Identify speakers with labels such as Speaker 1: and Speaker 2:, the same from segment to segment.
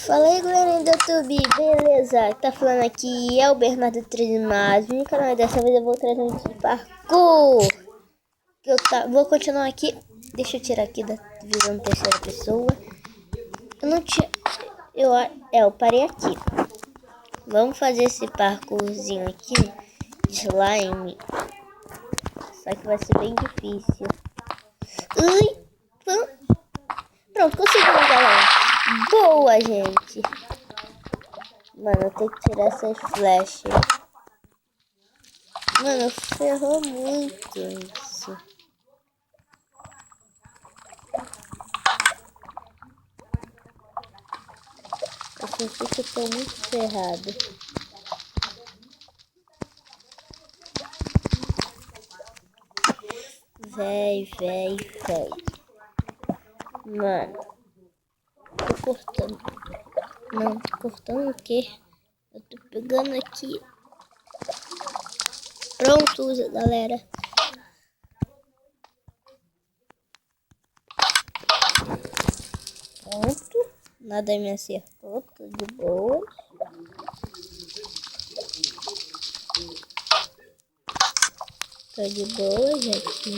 Speaker 1: Fala aí, galera do YouTube, beleza? Tá falando aqui é o Bernardo 13 mais no canal. Dessa vez eu vou trazer um vídeo de parkour. Vou continuar aqui. Deixa eu tirar aqui da visão terceira pessoa. Eu não tinha. Eu parei aqui. Vamos fazer esse parkourzinho aqui de slime. Só que vai ser bem difícil. Pronto, conseguimos, galera. Boa, gente. Mano, eu tenho que tirar essas flechas. Mano, ferrou muito isso. Eu senti que eu tô muito ferrado. Véi. Mano, tô cortando. Não, tô cortando o quê? Eu tô pegando aqui. Pronto, galera. Pronto. Nada me acertou, tô de boa. Tô de boa, gente.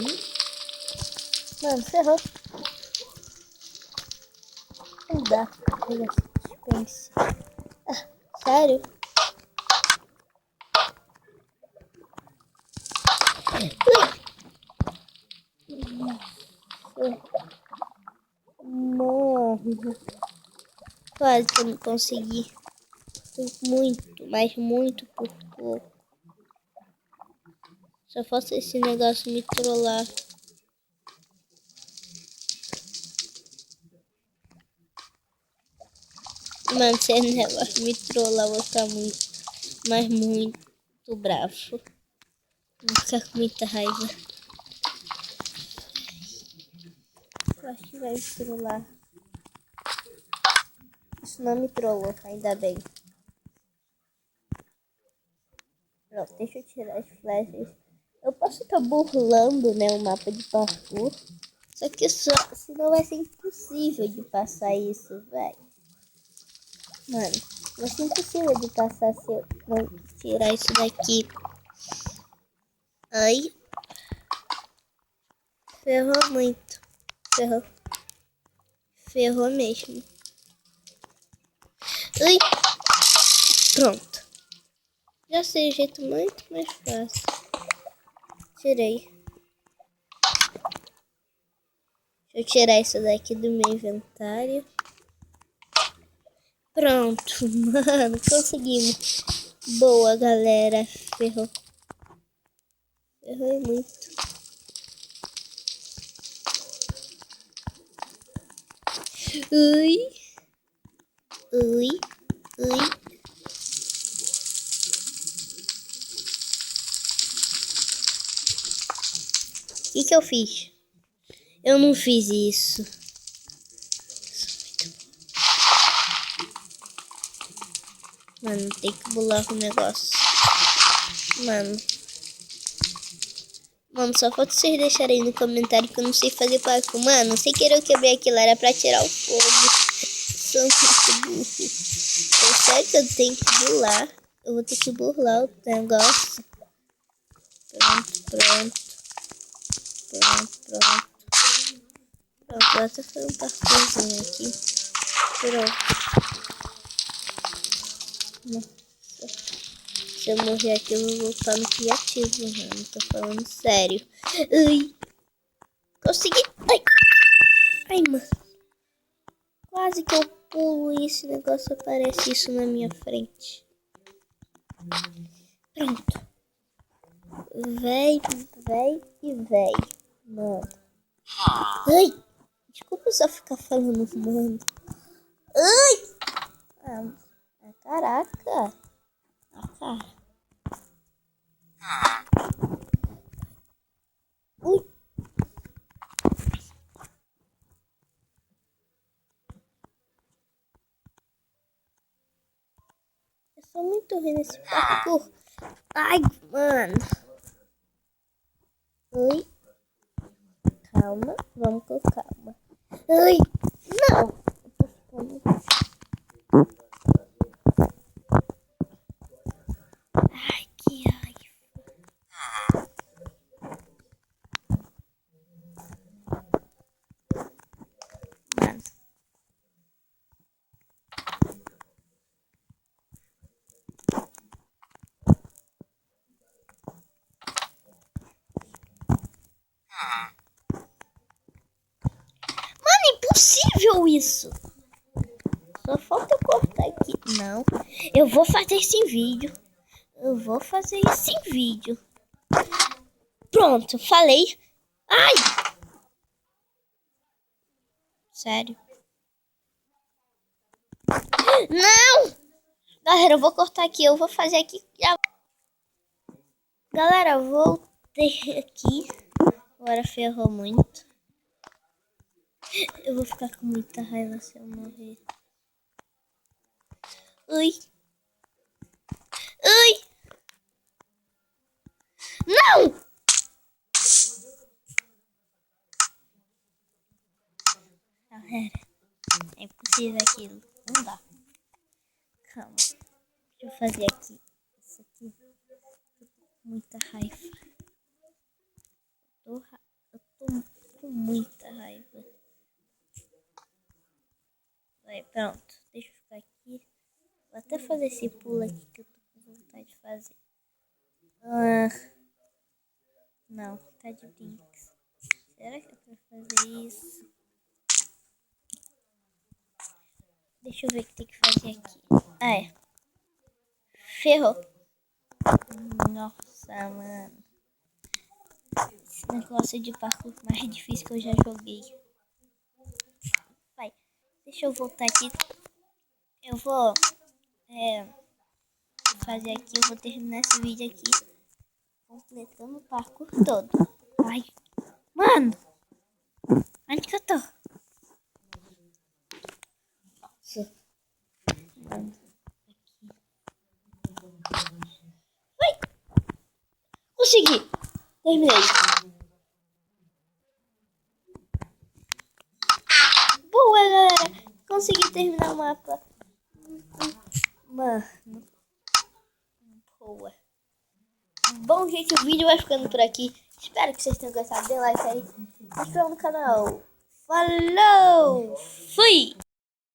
Speaker 1: Mano, ferrou. Não dá pra pegar suspense. Sério? Morro. Quase que eu não consegui. Muito, mas muito por pouco. Só falta esse negócio me trollar. Mano, se esse negócio me trollar, eu vou ficar muito bravo. Vou ficar com muita raiva. Eu acho que vai me trollar. Isso não me trollou, ainda bem. Pronto, deixa eu tirar as flechas. Eu posso estar burlando, né, o mapa de parkour. Só que senão vai ser impossível de passar isso, velho. Mano, vai ser impossível de passar se eu não tirar isso daqui. Ai. Ferrou muito. Ferrou mesmo. Ai. Pronto. Já sei o jeito muito mais fácil. Tirei. Deixa eu tirar isso daqui do meu inventário. Pronto, mano. Conseguimos. Boa, galera. Ferrou. Ferrou muito. Ui. O que eu fiz? Eu não fiz isso. Mano, tem que bular o negócio. Mano, só falta vocês deixarem no comentário que eu não sei fazer parkour. Mano, sem querer eu quebrei aquilo, era pra tirar o fogo. Sou muito burro. Eu sei que eu tenho que bular. Eu vou ter que burlar o negócio. Pronto. Agora tá fazendo um parkourzinho aqui. Pronto. Nossa. Se eu morrer aqui, eu vou voltar no criativo, mano. Tô falando sério. Ai. Consegui. Ai, mano. Quase que eu pulo e esse negócio aparece isso na minha frente. Pronto. Véi. Mano. Ai. Desculpa só ficar falando, mano. Ai. Caraca. Cara. Ui. Eu sou muito ruim nesse parkour. Ai, mano. Ui. Calma. Vamos com calma. Ai. Não. vídeo isso. Só falta eu cortar aqui. Não, eu vou fazer esse vídeo. Eu vou fazer esse vídeo. Pronto, falei. Ai! Sério. Não! Galera, eu vou cortar aqui. Eu vou fazer aqui. Galera, voltei aqui. Agora ferrou muito. Eu vou ficar com muita raiva se eu morrer. Ui. Ui. Não! Galera, é impossível aquilo. Não dá. Calma. Deixa eu fazer aqui. Isso aqui. Tô com muita raiva. Eu tô com muita raiva. Vai, pronto. Deixa eu ficar aqui. Vou até fazer esse pulo aqui que eu tô com vontade de fazer. Não, tá de brinks. Será que eu vou fazer isso? Deixa eu ver o que tem que fazer aqui. Ah, é. Ferrou. Nossa, mano. Esse negócio de parkour mais difícil que eu já joguei. Vai. Deixa eu voltar aqui. Eu vou fazer aqui. Eu vou terminar esse vídeo aqui. Completando o parkour todo. Ai. Mano. Onde que eu tô? Nossa. Mano. Vai. Consegui. Terminei. Boa, galera. Consegui terminar o mapa. Mano. Boa. Bom, gente, o vídeo vai ficando por aqui. Espero que vocês tenham gostado. Dê like aí. Se inscreva no canal. Falou! Fui!